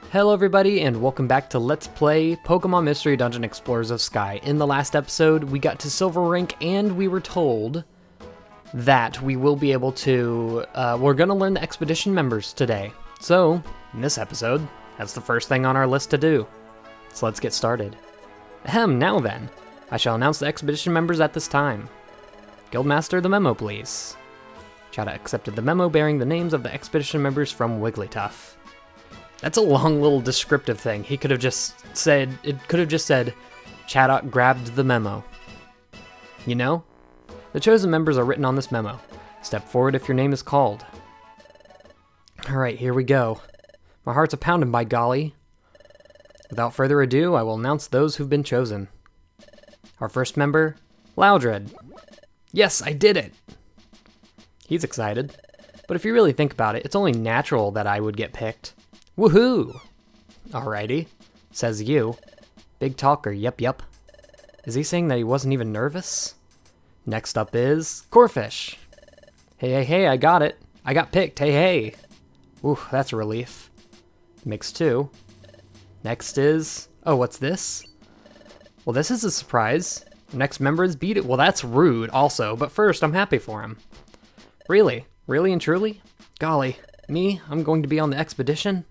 Hello everybody and welcome back to Let's Play Pokemon Mystery Dungeon Explorers of Sky. In the last episode, we got to Silver Rank and we were told that we will be able to, we're gonna learn the expedition members today. So, in this episode, that's the first thing on our list to do. So let's get started. Now then, I shall announce the expedition members at this time. Guildmaster, the memo please. Chata accepted the memo bearing the names of the expedition members from Wigglytuff. That's a long little descriptive thing. He could have just said, Chaddock grabbed the memo. You know? The chosen members are written on this memo. Step forward if your name is called. Alright, here we go. My heart's a pounding, by golly. Without further ado, I will announce those who've been chosen. Our first member, Loudred. Yes, I did it! He's excited. But if you really think about it, it's only natural that I would get picked. Woohoo! Alrighty, says you. Big talker, yep. Is he saying that he wasn't even nervous? Next up is Corphish. Hey, I got it. I got picked, hey. Ooh, that's a relief. Mix 2. Next is, oh, what's this? Well, this is a surprise. Next member is Beat It. Well, that's rude also, but first, I'm happy for him. Really? Really and truly? Golly, me? I'm going to be on the expedition?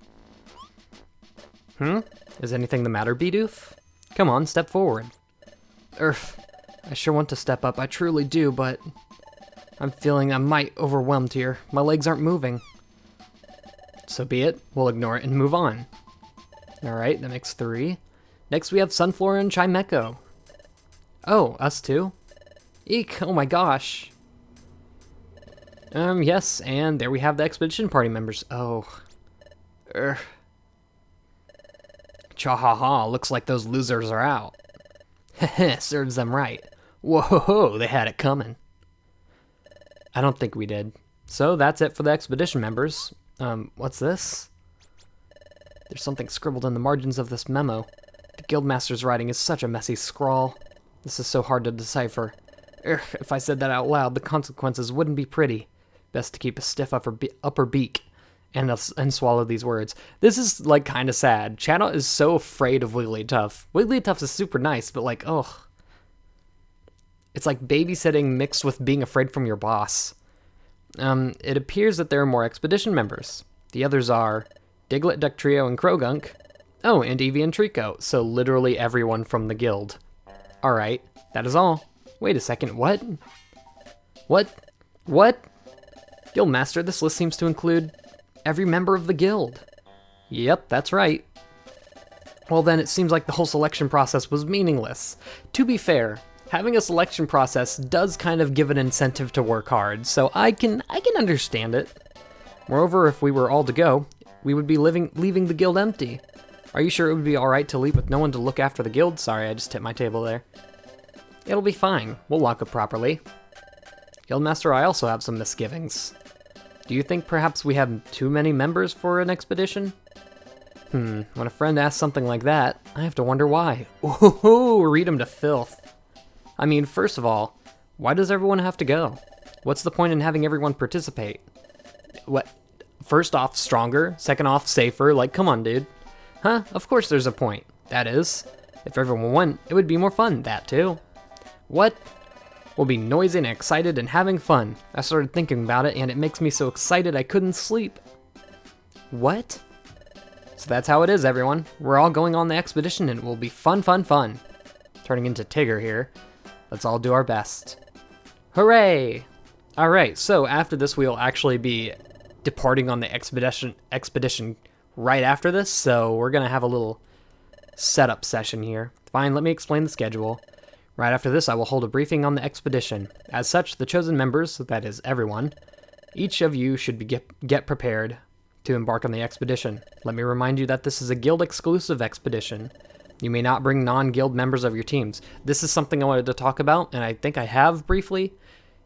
Is anything the matter, Bidoof? Come on, step forward. I sure want to step up, I truly do, but I'm feeling I might overwhelmed here. My legs aren't moving. So be it, we'll ignore it and move on. Alright, that makes 3. Next we have Sunflora and Chimecho. Oh, us too? Eek, oh my gosh. Yes, and there we have the expedition party members. Oh. Cha-ha-ha, looks like those losers are out. Heh, serves them right. Whoa, they had it coming. I don't think we did. So that's it for the expedition members. What's this? There's something scribbled in the margins of this memo. The Guildmaster's writing is such a messy scrawl. This is so hard to decipher. If I said that out loud, the consequences wouldn't be pretty. Best to keep a stiff upper beak. And swallow these words. This is, like, kind of sad. Channel is so afraid of Wigglytuff. Wigglytuff is super nice, but, like, ugh. It's like babysitting mixed with being afraid from your boss. It appears that there are more expedition members. The others are Diglett, Dugtrio, and Croagunk. Oh, and Eevee and Trico. So literally everyone from the guild. Alright, that is all. Wait a second, what? What? Guildmaster, this list seems to include every member of the guild. Yep, that's right. Well then, it seems like the whole selection process was meaningless. To be fair, having a selection process does kind of give an incentive to work hard, so I can understand it. Moreover, if we were all to go, we would be leaving the guild empty. Are you sure it would be alright to leave with no one to look after the guild? Sorry, I just tipped my table there. It'll be fine. We'll lock up properly. Guildmaster, I also have some misgivings. Do you think perhaps we have too many members for an expedition? When a friend asks something like that, I have to wonder why. Ooh, read him to filth. I mean, first of all, why does everyone have to go? What's the point in having everyone participate? What? First off, stronger. Second off, safer. Like, come on, dude. Huh? Of course there's a point. That is, if everyone went, it would be more fun. That too. What? We'll be noisy and excited and having fun. I started thinking about it and it makes me so excited I couldn't sleep. What? So that's how it is, everyone. We're all going on the expedition and it will be fun. Turning into Tigger here. Let's all do our best. Hooray! Alright, so after this we'll actually be departing on the expedition right after this, so we're gonna have a little setup session here. Fine, let me explain the schedule. Right after this, I will hold a briefing on the expedition. As such, the chosen members, that is everyone, each of you should get prepared to embark on the expedition. Let me remind you that this is a guild-exclusive expedition. You may not bring non-guild members of your teams. This is something I wanted to talk about, and I think I have briefly.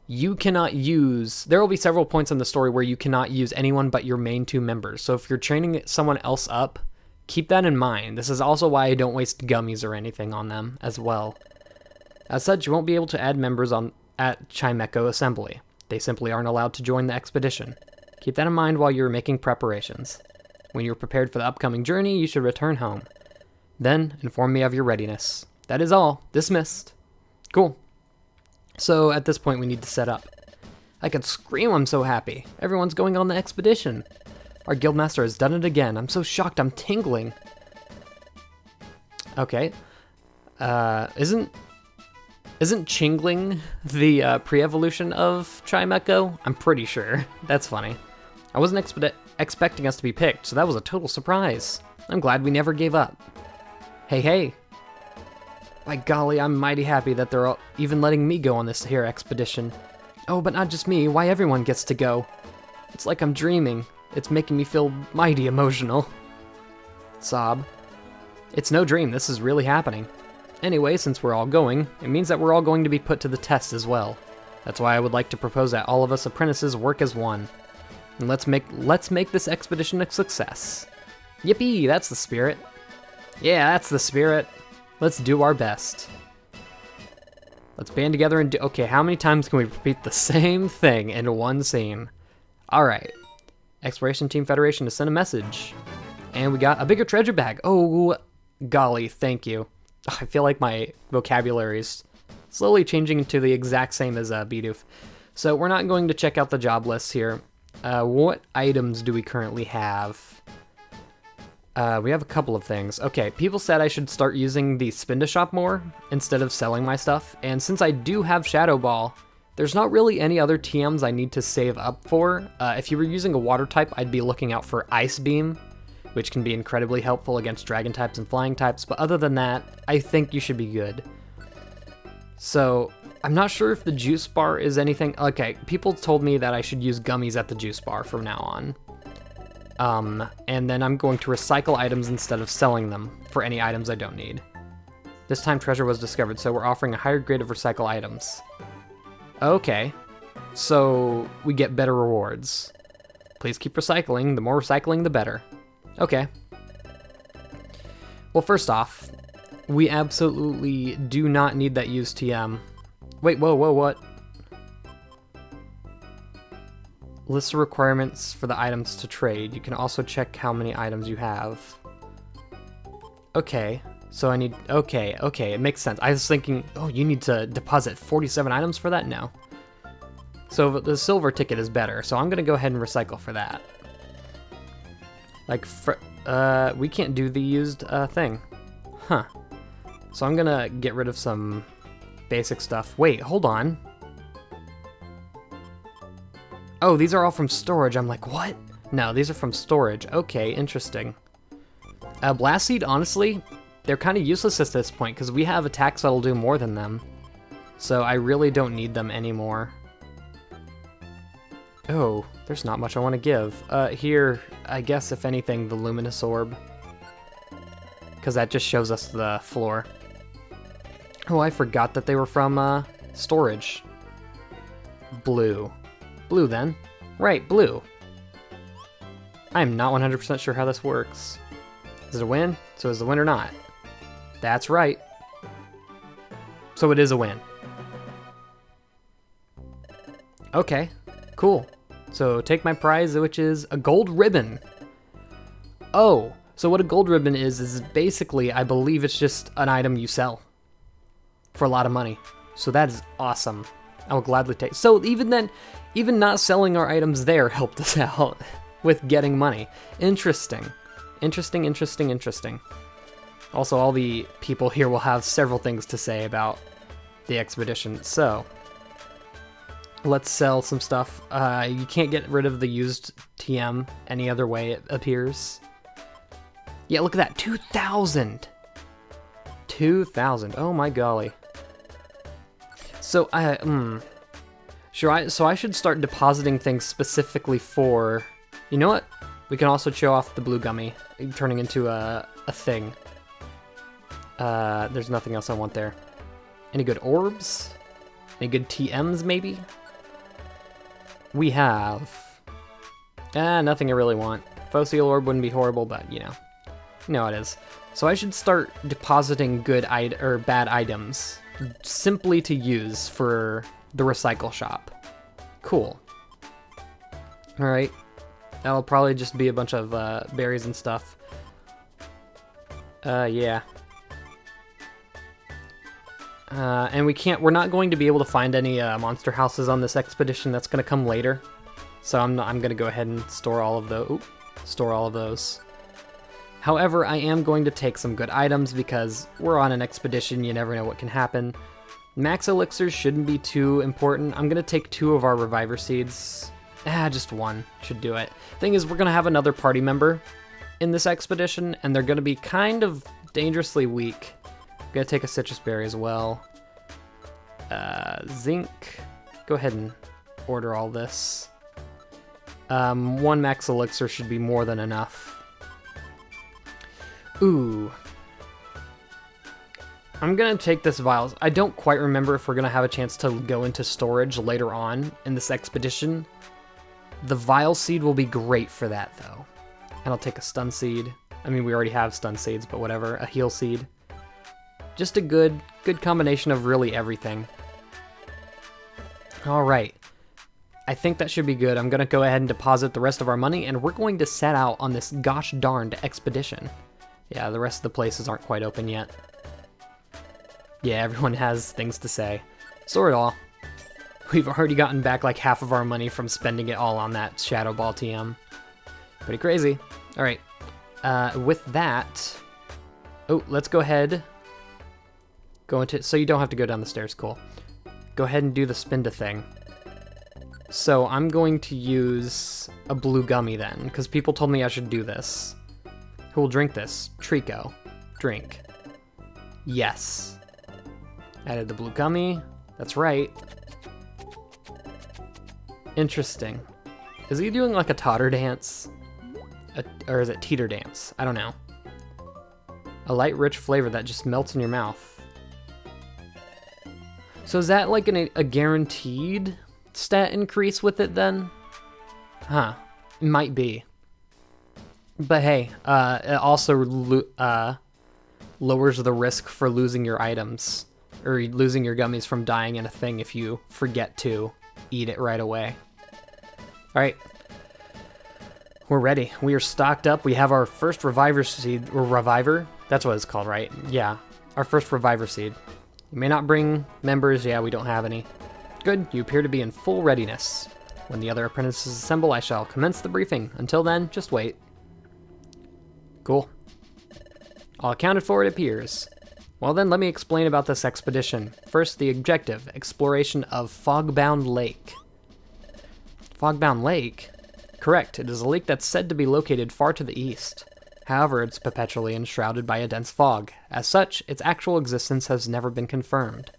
You cannot use... There will be several points in the story where you cannot use anyone but your main 2 members. So if you're training someone else up, keep that in mind. This is also why I don't waste gummies or anything on them as well. As such, you won't be able to add members at Chimecho Assembly. They simply aren't allowed to join the expedition. Keep that in mind while you're making preparations. When you are prepared for the upcoming journey, you should return home. Then, inform me of your readiness. That is all. Dismissed. Cool. So, at this point, we need to set up. I can scream, I'm so happy. Everyone's going on the expedition. Our guildmaster has done it again. I'm so shocked, I'm tingling. Okay. Isn't Chingling the pre-evolution of Chimecho? I'm pretty sure. That's funny. I wasn't expecting us to be picked, so that was a total surprise. I'm glad we never gave up. Hey, hey. By golly, I'm mighty happy that they're even letting me go on this here expedition. Oh, but not just me, why everyone gets to go. It's like I'm dreaming. It's making me feel mighty emotional. Sob. It's no dream, this is really happening. Anyway, since we're all going, it means that we're all going to be put to the test as well. That's why I would like to propose that all of us apprentices work as one. And let's make this expedition a success. Yippee, that's the spirit. Yeah, that's the spirit. Let's do our best. Let's band together and do... Okay, how many times can we repeat the same thing in one scene? Alright. Exploration Team Federation to send a message. And we got a bigger treasure bag. Oh, golly, thank you. I feel like my vocabulary is slowly changing into the exact same as Bidoof. So we're not going to check out the job list here. What items do we currently have? We have a couple of things. Okay, people said I should start using the Spin to Shop more instead of selling my stuff. And since I do have Shadow Ball, there's not really any other TMs I need to save up for. If you were using a water type, I'd be looking out for Ice Beam, which can be incredibly helpful against dragon types and flying types, but other than that, I think you should be good. So, I'm not sure if the juice bar is anything. Okay, people told me that I should use gummies at the juice bar from now on. And then I'm going to recycle items instead of selling them for any items I don't need. This time treasure was discovered, so we're offering a higher grade of recycle items. Okay, so we get better rewards. Please keep recycling, the more recycling the better. Okay. Well, first off, we absolutely do not need that used TM. Wait, whoa, what? List of requirements for the items to trade. You can also check how many items you have. Okay, so I need... Okay, it makes sense. I was thinking, oh, you need to deposit 47 items for that? No. So the silver ticket is better, so I'm gonna go ahead and recycle for that. Like, we can't do the used thing. Huh. So I'm gonna get rid of some basic stuff. Wait, hold on. Oh, these are all from storage. I'm like, what? No, these are from storage. Okay, interesting. Blast Seed, honestly, they're kind of useless at this point because we have attacks that'll do more than them. So I really don't need them anymore. Oh, there's not much I want to give. Here, I guess, if anything, the Luminous Orb. Because that just shows us the floor. Oh, I forgot that they were from, storage. Blue. Blue, then. Right, blue. I'm not 100% sure how this works. Is it a win? So is the win or not? That's right. So it is a win. Okay, cool. So take my prize, which is a gold ribbon. Oh, so what a gold ribbon is basically, I believe it's just an item you sell for a lot of money. So that is awesome. I will gladly take. So even then, even not selling our items there helped us out with getting money. Interesting. Interesting. Also, all the people here will have several things to say about the expedition. So let's sell some stuff. You can't get rid of the used TM any other way, it appears. Yeah, look at that. 2,000. 2,000. Oh my golly. So so I should start depositing things specifically for... You know what? We can also show off the blue gummy, turning into a thing. There's nothing else I want there. Any good orbs? Any good TMs, maybe? We have... nothing I really want. Fossil orb wouldn't be horrible, but, you know how it is. So I should start depositing good bad items simply to use for the recycle shop. Cool. Alright. That'll probably just be a bunch of berries and stuff. Yeah. And we're not going to be able to find any monster houses on this expedition. That's going to come later. So I'm going to go ahead and store all of those. However, I am going to take some good items because we're on an expedition. You never know what can happen. Max elixirs shouldn't be too important. I'm going to take 2 of our reviver seeds. Just 1 should do it. Thing is, we're going to have another party member in this expedition, and they're going to be kind of dangerously weak. I'm going to take a citrus berry as well. Zinc. Go ahead and order all this. 1 max elixir should be more than enough. Ooh. I'm gonna take this vials. I don't quite remember if we're gonna have a chance to go into storage later on in this expedition. The vial seed will be great for that though. And I'll take a stun seed. I mean, we already have stun seeds, but whatever. A heal seed. Just a good combination of really everything. All right. I think that should be good. I'm gonna go ahead and deposit the rest of our money, and we're going to set out on this gosh darned expedition. Yeah, the rest of the places aren't quite open yet. Yeah, everyone has things to say. Sort all. We've already gotten back like half of our money from spending it all on that Shadow Ball TM. Pretty crazy. All right. With that... Oh, let's go ahead. Go into... So you don't have to go down the stairs. Cool. Go ahead and do the Spinda thing. So I'm going to use a blue gummy then, because people told me I should do this. Who will drink this? Trico. Drink. Yes. Added the blue gummy. That's right. Interesting. Is he doing like a totter dance? Or is it teeter dance? I don't know. A light, rich flavor that just melts in your mouth. So is that like a guaranteed stat increase with it then? Huh. It might be. But hey, it also lowers the risk for losing your items, or losing your gummies from dying in a thing if you forget to eat it right away. Alright. We're ready. We are stocked up. We have our first reviver seed, or reviver? That's what it's called, right? Yeah, our first reviver seed. You may not bring members. Yeah, we don't have any. Good, you appear to be in full readiness. When the other apprentices assemble, I shall commence the briefing. Until then, just wait. Cool. All accounted for, it appears. Well then, let me explain about this expedition. First, the objective, exploration of Fogbound Lake. Fogbound Lake? Correct, it is a lake that's said to be located far to the east. However, it's perpetually enshrouded by a dense fog. As such, its actual existence has never been confirmed.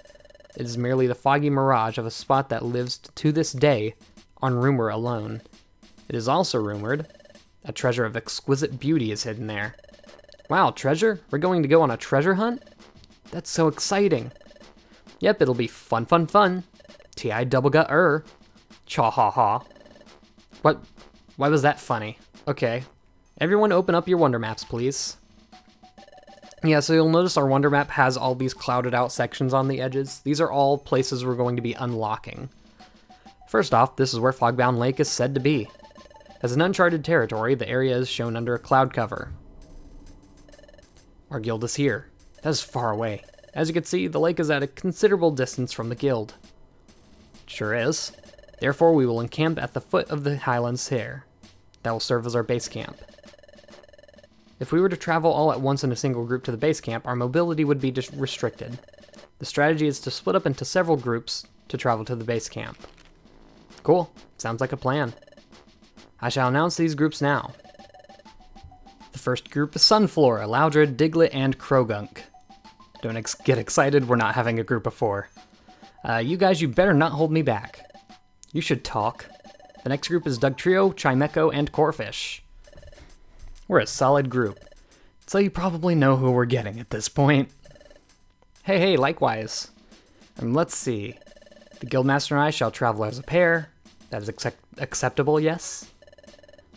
It is merely the foggy mirage of a spot that lives to this day on rumor alone. It is also rumored a treasure of exquisite beauty is hidden there. Wow, treasure? We're going to go on a treasure hunt? That's so exciting. Yep, it'll be fun, fun, fun. T.I. double gut Cha ha ha. What? Why was that funny? Okay. Everyone open up your wonder maps, please. Yeah, so you'll notice our wonder map has all these clouded out sections on the edges. These are all places we're going to be unlocking. First off, this is where Fogbound Lake is said to be. As an uncharted territory, the area is shown under a cloud cover. Our guild is here. That is far away. As you can see, the lake is at a considerable distance from the guild. Sure is. Therefore, we will encamp at the foot of the highlands here. That will serve as our base camp. If we were to travel all at once in a single group to the base camp, our mobility would be restricted. The strategy is to split up into several groups to travel to the base camp. Cool. Sounds like a plan. I shall announce these groups now. The first group is Sunflora, Loudred, Diglett, and Krogunk. Don't get excited, we're not having a group of 4. You guys, you better not hold me back. You should talk. The next group is Dugtrio, Chimecho, and Corfish. We're a solid group, so you probably know who we're getting at this point. Hey, likewise. And let's see. The Guildmaster and I shall travel as a pair. That is acceptable, yes?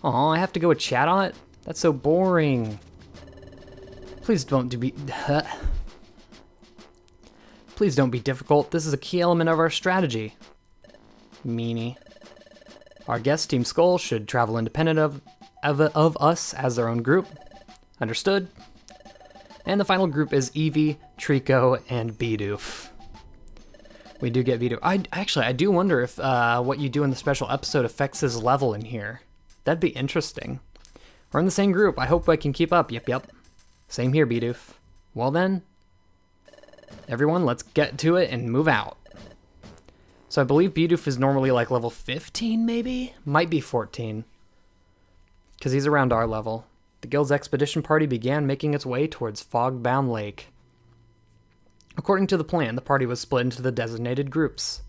Aw, I have to go with Chatot? That's so boring. Please don't be... Please don't be difficult. This is a key element of our strategy. Meanie. Our guest, Team Skull, should travel independent of us as their own group. Understood? And the final group is Eevee, Trico, and Bidoof. We do get Bidoof. I do wonder if what you do in the special episode affects his level in here. That'd be interesting. We're in the same group. I hope I can keep up. Yep. Same here, Bidoof. Well then, everyone, let's get to it and move out. So I believe Bidoof is normally like level 15, maybe? Might be 14. Because he's around our level. The guild's expedition party began making its way towards Fogbound Lake. According to the plan, the party was split into the designated groups,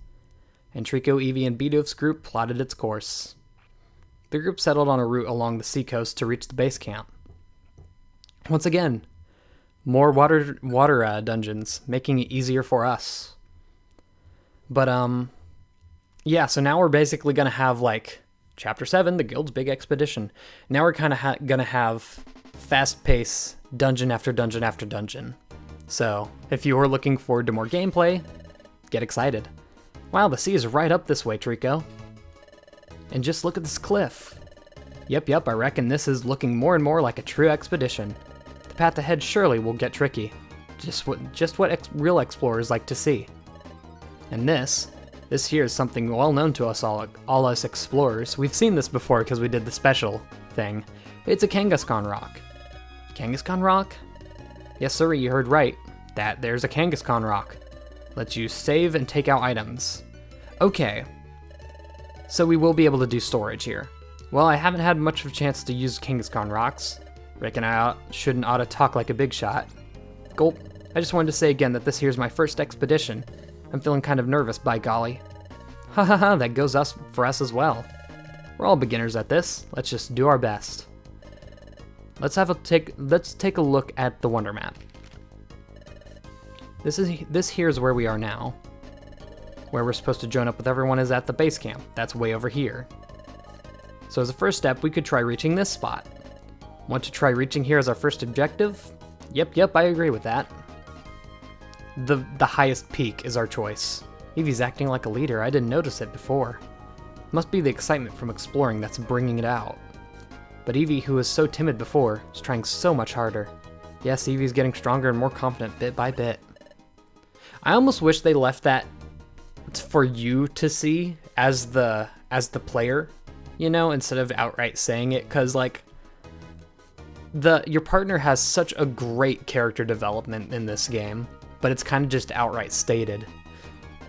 and Trico, Eevee, and Bidoof's group plotted its course. The group settled on a route along the seacoast to reach the base camp. Once again, more water dungeons, making it easier for us. But, yeah, so now we're basically going to have, like, Chapter 7, the guild's big expedition. Now we're kind of going to have fast-paced dungeon after dungeon after dungeon. So, if you are looking forward to more gameplay, get excited. Wow, the sea is right up this way, Trico. And just look at this cliff. Yep, I reckon this is looking more and more like a true expedition. The path ahead surely will get tricky. Just what real explorers like to see. And this here is something well known to us all us explorers. We've seen this before because we did the special thing. It's a Kangaskhan rock. Kangaskhan rock? Yes, sir, you heard right. There's a Kangaskhan rock. Lets you save and take out items. Okay. So we will be able to do storage here. Well, I haven't had much of a chance to use Kangaskhan rocks. Reckon I shouldn't ought to talk like a big shot. Gulp. I just wanted to say again that this here's my first expedition. I'm feeling kind of nervous, by golly. Ha, that goes for us as well. We're all beginners at this. Let's just do our best. Let's take a look at the Wonder Map. This here's where we are now. Where we're supposed to join up with everyone is at the base camp. That's way over here. So as a first step, we could try reaching this spot. Want to try reaching here as our first objective? Yep, I agree with that. The highest peak is our choice. Eevee's acting like a leader. I didn't notice it before. Must be the excitement from exploring that's bringing it out. But Eevee, who was so timid before, is trying so much harder. Yes, Eevee's getting stronger and more confident bit by bit. I almost wish they left that for you to see as the player, you know, instead of outright saying it, because like your partner has such a great character development in this game, but it's kind of just outright stated.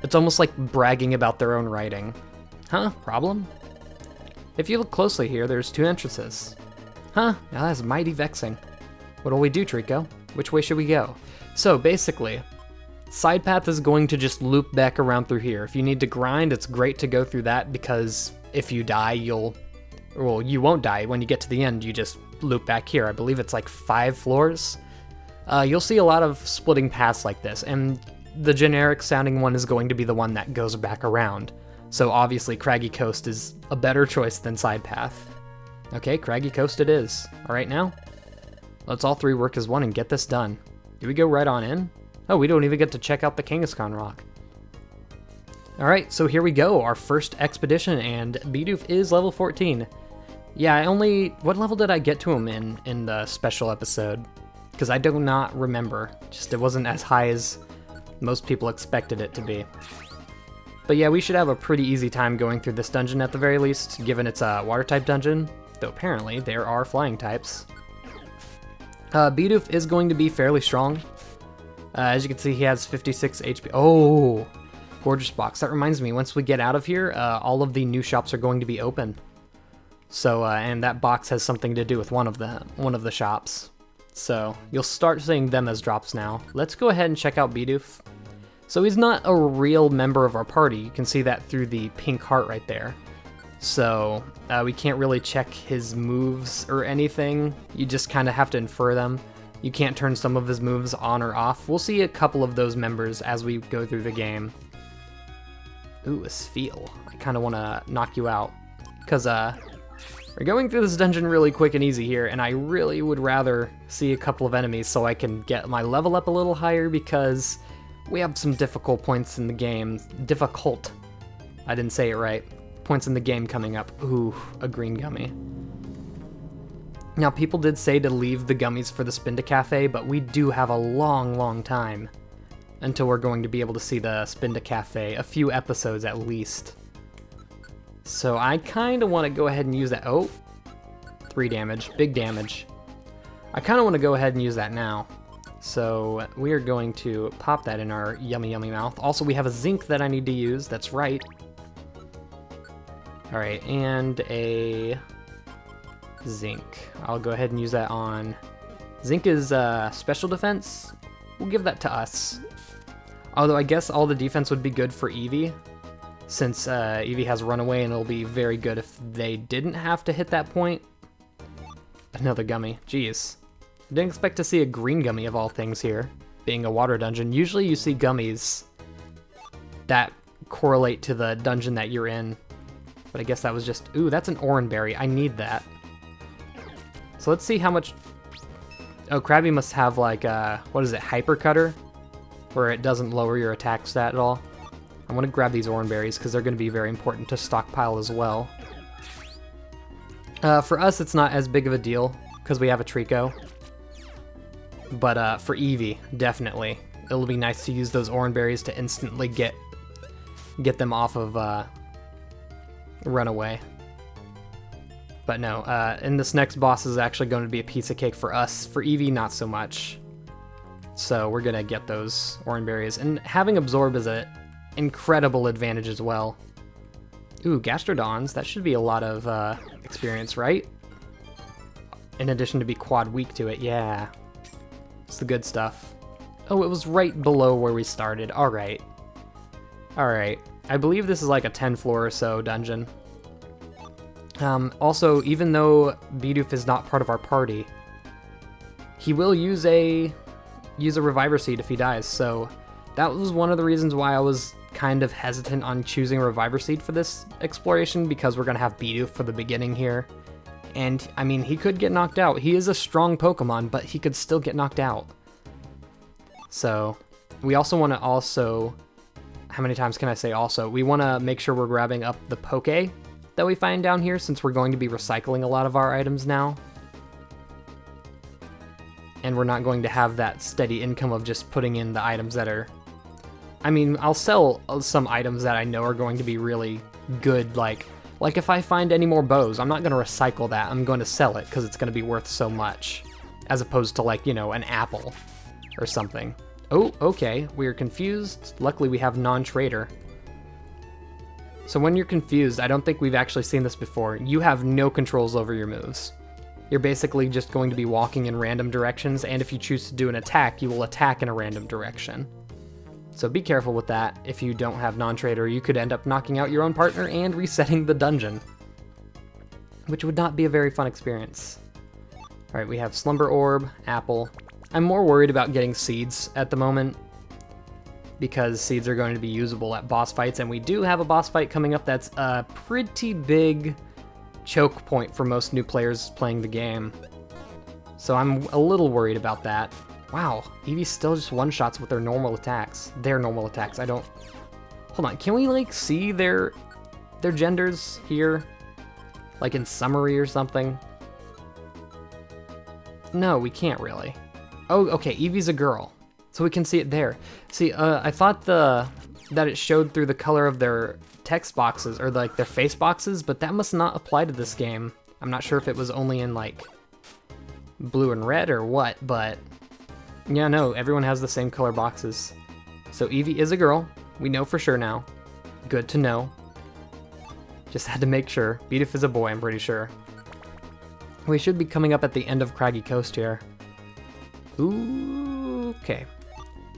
It's almost like bragging about their own writing. Huh? Problem? If you look closely here, there's 2 entrances. Huh? Now that's mighty vexing. What'll we do, Trico? Which way should we go? So basically, side path is going to just loop back around through here. If you need to grind, it's great to go through that, because if you die, you won't die. When you get to the end, you just loop back here. I believe it's like 5 floors. You'll see a lot of splitting paths like this, and the generic sounding one is going to be the one that goes back around. So obviously Craggy Coast is a better choice than side path. Okay, Craggy Coast it is. Alright now, let's all 3 work as one and get this done. Do we go right on in? Oh, we don't even get to check out the Kangaskhan rock. Alright, so here we go, our first expedition, and Bidoof is level 14. Yeah, what level did I get to him in the special episode? Because I do not remember. Just it wasn't as high as most people expected it to be. But yeah, we should have a pretty easy time going through this dungeon at the very least, given it's a water type dungeon, though apparently there are flying types. Bidoof is going to be fairly strong. As you can see, he has 56 HP. Oh, gorgeous box. That reminds me, once we get out of here, all of the new shops are going to be open. So, and that box has something to do with one of the shops. So you'll start seeing them as drops now. Let's go ahead and check out Bidoof. So he's not a real member of our party. You can see that through the pink heart right there. So we can't really check his moves or anything. You just kind of have to infer them. You can't turn some of his moves on or off. We'll see a couple of those members as we go through the game. Ooh, a Spheal. I kind of want to knock you out. Because we're going through this dungeon really quick and easy here, and I really would rather see a couple of enemies so I can get my level up a little higher, because we have some difficult points in the game. Difficult. I didn't say it right. points in the game coming up. Ooh, a green gummy. Now, people did say to leave the gummies for the Spinda Cafe, but we do have a long time until we're going to be able to see the Spinda Cafe, a few episodes at least. So I kind of want to go ahead and use that. Oh, 3 damage, big damage. I kind of want to go ahead and use that now. So we are going to pop that in our yummy mouth. Also, we have a zinc that I need to use, that's right. All right, and a zinc. I'll go ahead and use that on... Zinc is special defense. We'll give that to us. Although I guess all the defense would be good for Eevee, since Eevee has Runaway, and it'll be very good if they didn't have to hit that point. Another gummy. Jeez. Didn't expect to see a green gummy of all things here, being a water dungeon. Usually you see gummies that correlate to the dungeon that you're in. But I guess that was just... Ooh, that's an Oranberry. I need that. So let's see how much... Oh, Krabby must have like what is it, Hyper Cutter? Where it doesn't lower your attack stat at all. I want to grab these Oranberries because they're going to be very important to stockpile as well. For us, it's not as big of a deal because we have a Trico. But for Eevee, definitely. It'll be nice to use those Oranberries to instantly get them off of Runaway. But no, and this next boss is actually going to be a piece of cake for us. For Eevee, not so much. So we're going to get those Oranberries. And having Absorb is an incredible advantage as well. Ooh, Gastrodons. That should be a lot of experience, right? In addition to be quad weak to it, yeah. It's the good stuff. Oh, it was right below where we started. Alright. Alright. I believe this is like a 10 floor or so dungeon. Also, even though Bidoof is not part of our party, he will use a Reviver Seed if he dies, so that was one of the reasons why I was kind of hesitant on choosing a Reviver Seed for this exploration, because we're going to have Bidoof for the beginning here. And, I mean, he could get knocked out. He is a strong Pokemon, but he could still get knocked out. So, we also want to how many times can I say also? We want to make sure we're grabbing up the Poke that we find down here, since we're going to be recycling a lot of our items now. And we're not going to have that steady income of just putting in the items that are... I mean, I'll sell some items that I know are going to be really good, like if I find any more bows, I'm not going to recycle that, I'm going to sell it, because it's going to be worth so much, as opposed to, like, you know, an apple or something. Oh, okay, we're confused. Luckily we have non-trader. So when you're confused, I don't think we've actually seen this before, you have no controls over your moves. You're basically just going to be walking in random directions, and if you choose to do an attack, you will attack in a random direction. So be careful with that. If you don't have non-trader, you could end up knocking out your own partner and resetting the dungeon, which would not be a very fun experience. Alright, we have Slumber Orb, Apple. I'm more worried about getting seeds at the moment, because seeds are going to be usable at boss fights, and we do have a boss fight coming up that's a pretty big choke point for most new players playing the game. So I'm a little worried about that. Wow, Eevee still just one-shots with their normal attacks. I don't... Hold on, can we, like, see their genders here? Like in summary or something? No, we can't really. Oh, okay, Eevee's a girl. So we can see it there. See, I thought that it showed through the color of their text boxes, or like their face boxes, but that must not apply to this game. I'm not sure if it was only in, like, blue and red or what, but... Yeah, no, everyone has the same color boxes. So Eevee is a girl. We know for sure now. Good to know. Just had to make sure. Bidoof is a boy, I'm pretty sure. We should be coming up at the end of Craggy Coast here. Ooh, okay.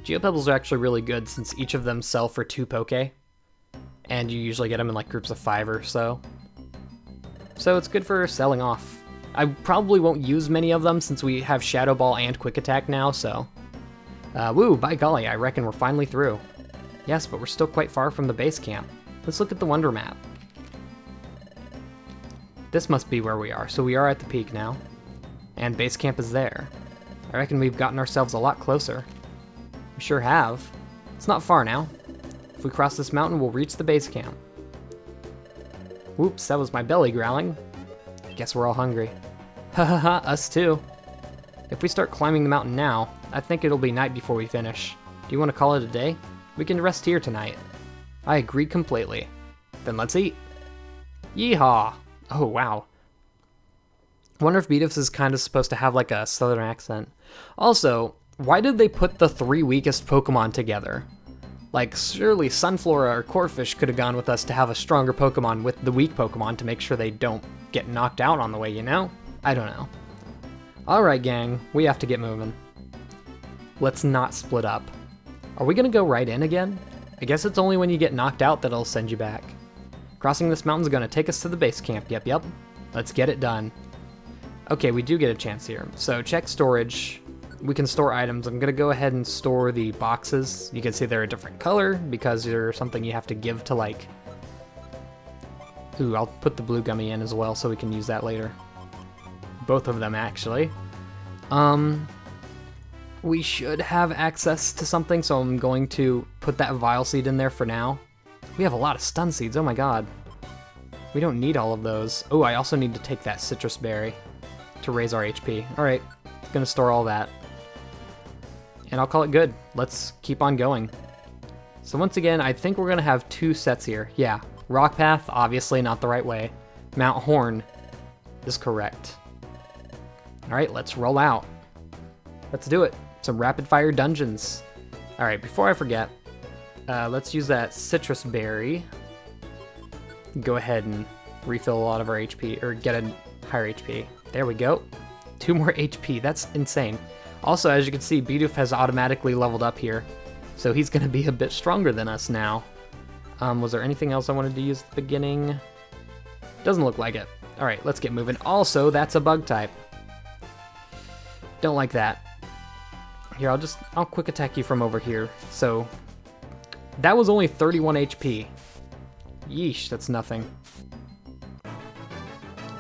Geopebbles are actually really good since each of them sell for 2 Poke. And you usually get them in like groups of 5 or so. So it's good for selling off. I probably won't use many of them since we have Shadow Ball and Quick Attack now, so... woo, by golly, I reckon we're finally through. Yes, but we're still quite far from the base camp. Let's look at the Wonder Map. This must be where we are, so we are at the peak now. And base camp is there. I reckon we've gotten ourselves a lot closer. We sure have. It's not far now. If we cross this mountain, we'll reach the base camp. Whoops, that was my belly growling. Guess we're all hungry. Ha ha ha, us too. If we start climbing the mountain now, I think it'll be night before we finish. Do you want to call it a day? We can rest here tonight. I agree completely. Then let's eat. Yeehaw! Oh, wow. Wonder if Beedus is kind of supposed to have like a southern accent. Also, why did they put the 3 weakest Pokemon together? Like, surely Sunflora or Corphish could have gone with us to have a stronger Pokemon with the weak Pokemon to make sure they don't get knocked out on the way, you know? I don't know. Alright, gang, we have to get moving. Let's not split up. Are we gonna go right in again? I guess it's only when you get knocked out that it'll send you back. Crossing this mountain's gonna take us to the base camp, yep. Let's get it done. Okay, we do get a chance here. So check storage. We can store items. I'm gonna go ahead and store the boxes. You can see they're a different color because they're something you have to give to like... Ooh, I'll put the blue gummy in as well so we can use that later. Both of them, actually. We should have access to something, so I'm going to put that Vile Seed in there for now. We have a lot of Stun Seeds, oh my god. We don't need all of those. Oh, I also need to take that Citrus Berry to raise our HP. Alright, gonna store all that. And I'll call it good. Let's keep on going. So once again, I think we're gonna have 2 sets here. Yeah, Rock Path, obviously not the right way. Mount Horn is correct. Alright, let's roll out. Let's do it. Some rapid fire dungeons. Alright, before I forget, let's use that Citrus Berry. Go ahead and refill a lot of our HP, or get a higher HP. There we go. 2 more HP, that's insane. Also, as you can see, Bidoof has automatically leveled up here, so he's gonna be a bit stronger than us now. Was there anything else I wanted to use at the beginning? Doesn't look like it. Alright, let's get moving. Also, that's a bug type. Don't like that. Here, I'll quick attack you from over here. So, that was only 31 HP. Yeesh, that's nothing.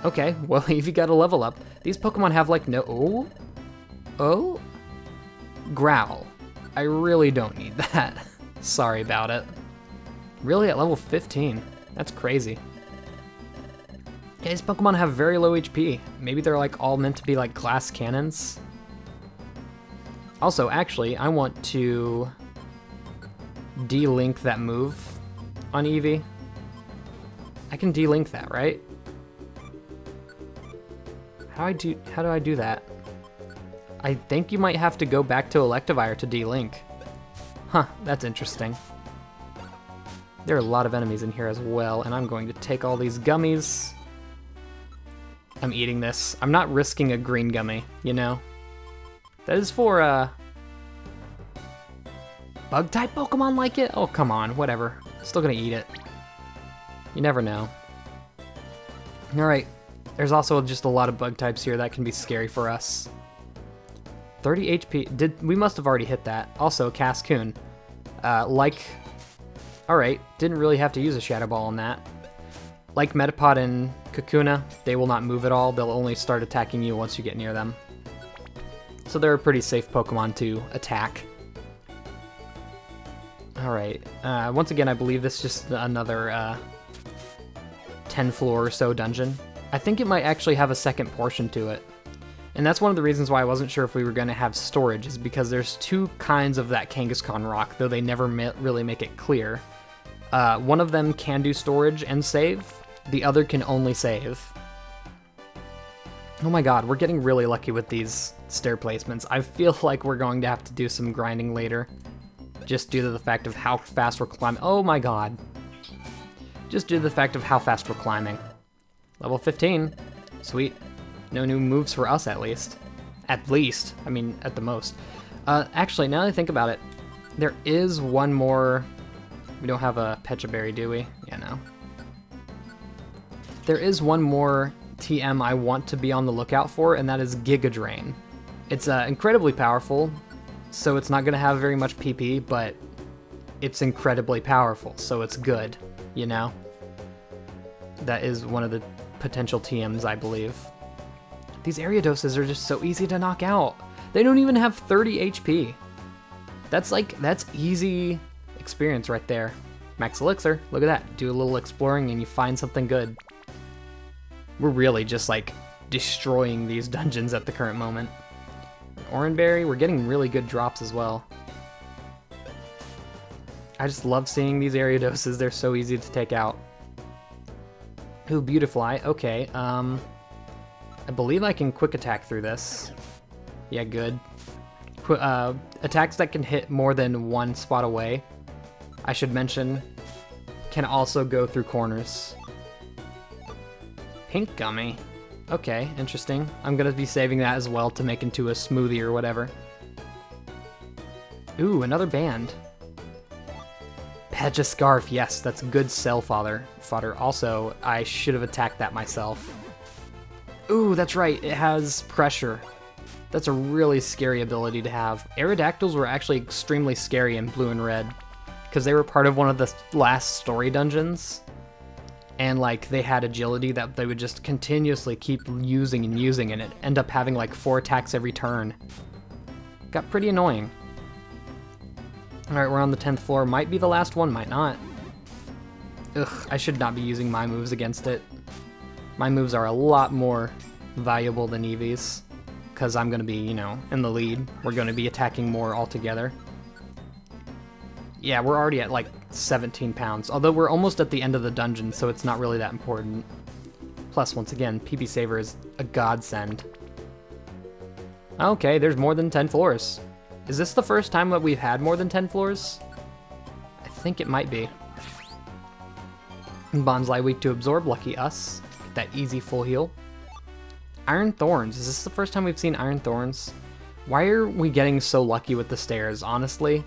Okay, well, if you got a level up, these Pokemon have like no... Oh? Growl. I really don't need that. Sorry about it. Really, at level 15? That's crazy. Yeah, these Pokemon have very low HP. Maybe they're like all meant to be like glass cannons. Also, actually, I want to de-link that move on Eevee. I can de-link that, right? How do I do that? I think you might have to go back to Electivire to de-link. Huh, that's interesting. There are a lot of enemies in here as well, and I'm going to take all these gummies. I'm eating this. I'm not risking a green gummy, you know? That is for, Bug-type Pokemon like it? Oh, come on, whatever. Still gonna eat it. You never know. Alright, there's also just a lot of bug types here that can be scary for us. 30 HP, we must have already hit that. Also, Cascoon. Alright, didn't really have to use a Shadow Ball on that. Like Metapod and Kakuna, they will not move at all. They'll only start attacking you once you get near them. So they're a pretty safe Pokemon to attack. Alright, once again, I believe this is just another 10 floor or so dungeon. I think it might actually have a second portion to it. And that's one of the reasons why I wasn't sure if we were going to have storage, is because there's 2 kinds of that Kangaskhan rock, though they never really make it clear. One of them can do storage and save, the other can only save. Oh my god, we're getting really lucky with these stair placements. I feel like we're going to have to do some grinding later, just due to the fact of how fast we're climbing. Oh my god. Just due to the fact of how fast we're climbing. Level 15. Sweet. No new moves for us, at least. At least. I mean, at the most. Actually, now that I think about it, there is one more... We don't have a Pecha Berry, do we? Yeah, no. There is one more TM I want to be on the lookout for, and that is Giga Drain. It's incredibly powerful, so it's not going to have very much PP, but it's incredibly powerful, so it's good, you know? That is one of the potential TMs, I believe. These Ariadoses are just so easy to knock out. They don't even have 30 HP. That's easy experience right there. Max Elixir, look at that. Do a little exploring and you find something good. We're really just like destroying these dungeons at the current moment. Oranberry, we're getting really good drops as well. I just love seeing these Ariadoses, they're so easy to take out. Ooh, Beautifly, okay, I believe I can quick attack through this. Yeah, good. Attacks that can hit more than one spot away, I should mention, can also go through corners. Pink Gummy. Okay, interesting. I'm gonna be saving that as well to make into a smoothie or whatever. Ooh, another band. Pecha Scarf, yes, that's good cell fodder. Also, I should have attacked that myself. Ooh, that's right, it has pressure. That's a really scary ability to have. Aerodactyls were actually extremely scary in Blue and Red, because they were part of one of the last story dungeons. And like they had agility that they would just continuously keep using and using, and it end up having like 4 attacks every turn. Got pretty annoying. Alright, we're on the 10th floor. Might be the last one, might not. Ugh, I should not be using my moves against it. My moves are a lot more valuable than Eevee's, because I'm going to be, you know, in the lead. We're going to be attacking more altogether. Yeah, we're already at like 17 pounds, although we're almost at the end of the dungeon, so it's not really that important. Plus, once again, PB Saver is a godsend. Okay, there's more than 10 floors. Is this the first time that we've had more than 10 floors? I think it might be. Bonsai weak to absorb, lucky us. Get that easy full heal. Iron Thorns, is this the first time we've seen Iron Thorns? Why are we getting so lucky with the stairs, honestly?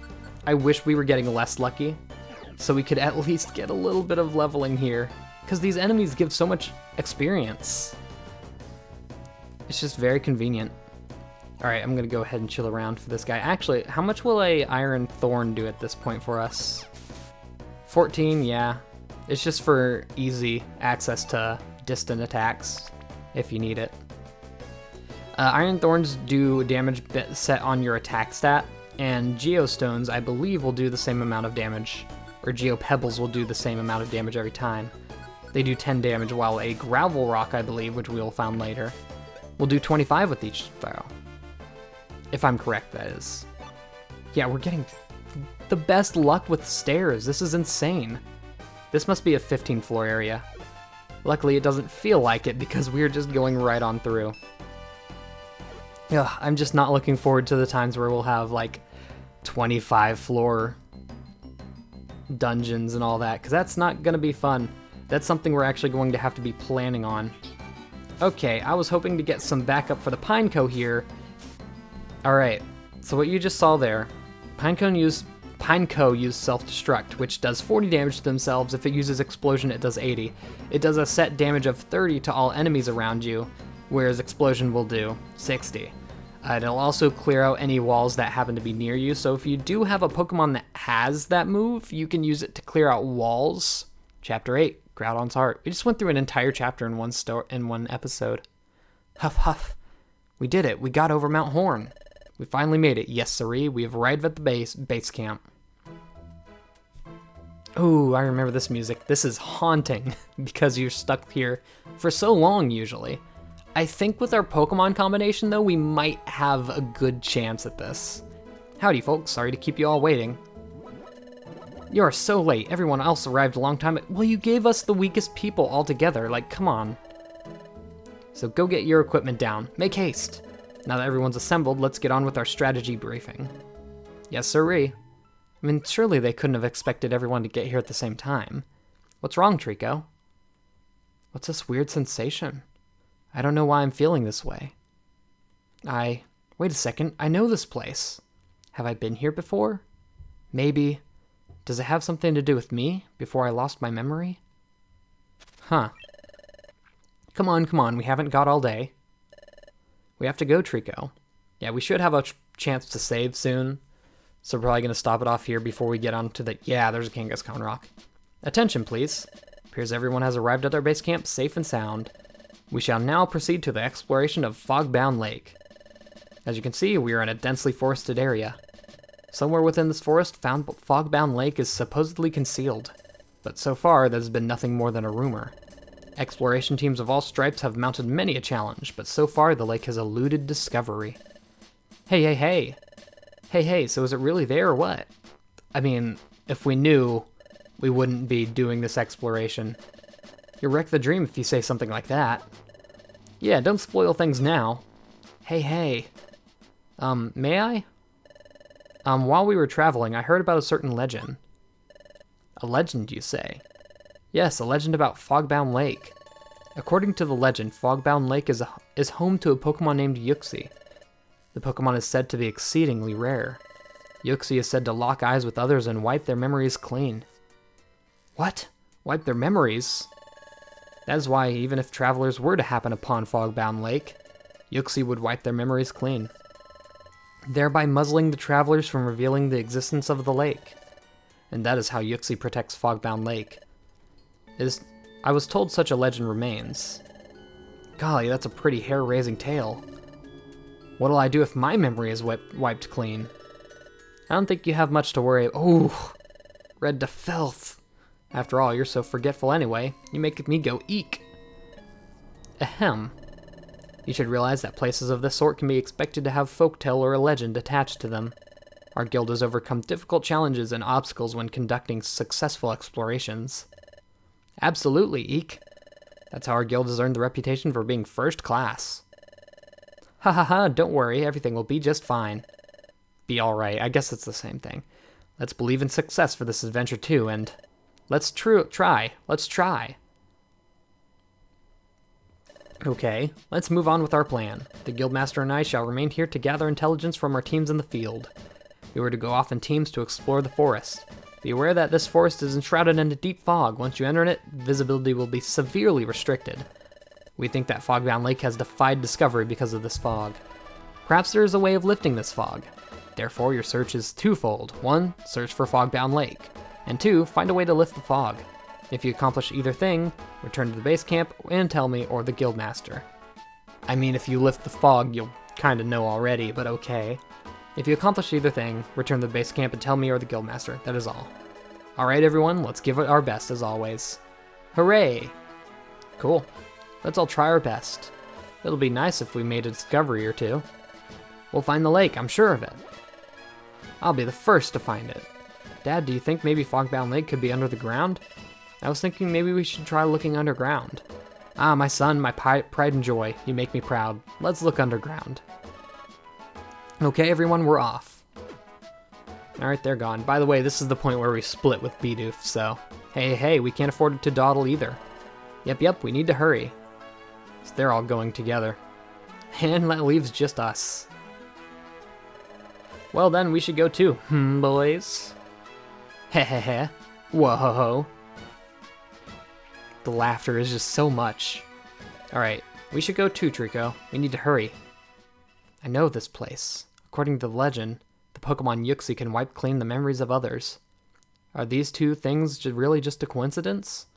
I wish we were getting less lucky, so we could at least get a little bit of leveling here, because these enemies give so much experience. It's just very convenient. Alright, I'm gonna go ahead and chill around for this guy. Actually, how much will a Iron Thorn do at this point for us? 14, yeah. It's just for easy access to distant attacks, if you need it. Iron Thorns do damage set on your attack stat, and Geostones, I believe, will do the same amount of damage, or Geopebbles will do the same amount of damage every time. They do 10 damage, while a Gravel Rock, I believe, which we will find later, will do 25 with each throw. If I'm correct, that is. Yeah, we're getting the best luck with stairs. This is insane. This must be a 15th floor area. Luckily, it doesn't feel like it because we're just going right on through. Ugh, I'm just not looking forward to the times where we'll have like 25 floor dungeons and all that, because that's not going to be fun. That's something we're actually going to have to be planning on. Okay, I was hoping to get some backup for the Pineco here. Alright, so what you just saw there, Pineco used Self-Destruct, which does 40 damage to themselves. If it uses Explosion, it does 80. It does a set damage of 30 to all enemies around you, whereas Explosion will do 60. It'll also clear out any walls that happen to be near you, so if you do have a Pokemon that has that move, you can use it to clear out walls. Chapter 8, Groudon's Heart. We just went through an entire chapter in one episode. Huff huff. We did it. We got over Mount Horn. We finally made it. Yes, sirree. We have arrived at the base camp. Ooh, I remember this music. This is haunting because you're stuck here for so long usually. I think with our Pokemon combination, though, we might have a good chance at this. Howdy, folks. Sorry to keep you all waiting. You are so late. Everyone else arrived a long time. Well, you gave us the weakest people altogether. Like, come on. So go get your equipment down. Make haste. Now that everyone's assembled, let's get on with our strategy briefing. Yes, sirree. I mean, surely they couldn't have expected everyone to get here at the same time. What's wrong, Trico? What's this weird sensation? I don't know why I'm feeling this way. Wait a second, I know this place. Have I been here before? Maybe. Does it have something to do with me, before I lost my memory? Huh. Come on, we haven't got all day. We have to go, Trico. Yeah, we should have a chance to save soon, so we're probably going to stop it off here before we get on to the... Yeah, there's a Kangaskhan Rock. Attention, please. Appears everyone has arrived at their base camp safe and sound. We shall now proceed to the exploration of Fogbound Lake. As you can see, we are in a densely forested area. Somewhere within this forest, Fogbound Lake is supposedly concealed, but so far there's been nothing more than a rumor. Exploration teams of all stripes have mounted many a challenge, but so far the lake has eluded discovery. Hey, hey, hey. Hey, hey, so is it really there or what? I mean, if we knew, we wouldn't be doing this exploration. You wreck the dream if you say something like that. Yeah, don't spoil things now. Hey, hey. May I? While we were traveling, I heard about a certain legend. A legend, you say? Yes, a legend about Fogbound Lake. According to the legend, Fogbound Lake is home to a Pokemon named Yuxi. The Pokemon is said to be exceedingly rare. Yuxi is said to lock eyes with others and wipe their memories clean. What? Wipe their memories? That is why, even if travelers were to happen upon Fogbound Lake, Yuxi would wipe their memories clean, thereby muzzling the travelers from revealing the existence of the lake. And that is how Yuxi protects Fogbound Lake. I was told such a legend remains. Golly, that's a pretty hair-raising tale. What'll I do if my memory is wiped clean? I don't think you have much to worry. Oh, red to filth. After all, you're so forgetful anyway. You make me go eek. Ahem. You should realize that places of this sort can be expected to have folktale or a legend attached to them. Our guild has overcome difficult challenges and obstacles when conducting successful explorations. Absolutely, eek. That's how our guild has earned the reputation for being first class. Ha ha ha, don't worry, everything will be just fine. Be alright, I guess it's the same thing. Let's believe in success for this adventure too, and let's try. Okay, let's move on with our plan. The Guildmaster and I shall remain here to gather intelligence from our teams in the field. We were to go off in teams to explore the forest. Be aware that this forest is enshrouded in a deep fog. Once you enter it, visibility will be severely restricted. We think that Fogbound Lake has defied discovery because of this fog. Perhaps there is a way of lifting this fog. Therefore, your search is twofold. 1, search for Fogbound Lake. And 2, find a way to lift the fog. If you accomplish either thing, return to the base camp and tell me or the Guildmaster. I mean, if you lift the fog, you'll kinda know already, but okay. If you accomplish either thing, return to the base camp and tell me or the Guildmaster. That is all. Alright everyone, let's give it our best as always. Hooray! Cool. Let's all try our best. It'll be nice if we made a discovery or two. We'll find the lake, I'm sure of it. I'll be the first to find it. Dad, do you think maybe Fogbound Lake could be under the ground? I was thinking maybe we should try looking underground. Ah, my son, my pride and joy. You make me proud. Let's look underground. Okay, everyone, we're off. Alright, they're gone. By the way, this is the point where we split with Bidoof, so... Hey, we can't afford to dawdle either. Yep, we need to hurry. So they're all going together. And that leaves just us. Well then, we should go too, boys? Hehehe. Whoa. The laughter is just so much. Alright, we should go too, Trico. We need to hurry. I know this place. According to the legend, the Pokemon Yuxi can wipe clean the memories of others. Are these two things really just a coincidence?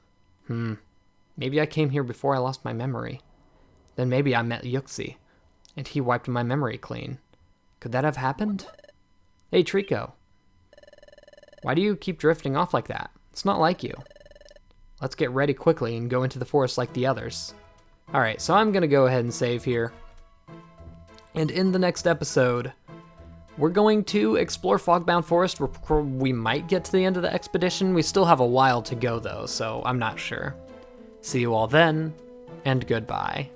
Maybe I came here before I lost my memory. Then maybe I met Yuxi, and he wiped my memory clean. Could that have happened? Hey, Trico. Why do you keep drifting off like that? It's not like you. Let's get ready quickly and go into the forest like the others. Alright, so I'm gonna go ahead and save here. And in the next episode, we're going to explore Fogbound Forest. We might get to the end of the expedition. We still have a while to go though, so I'm not sure. See you all then, and goodbye.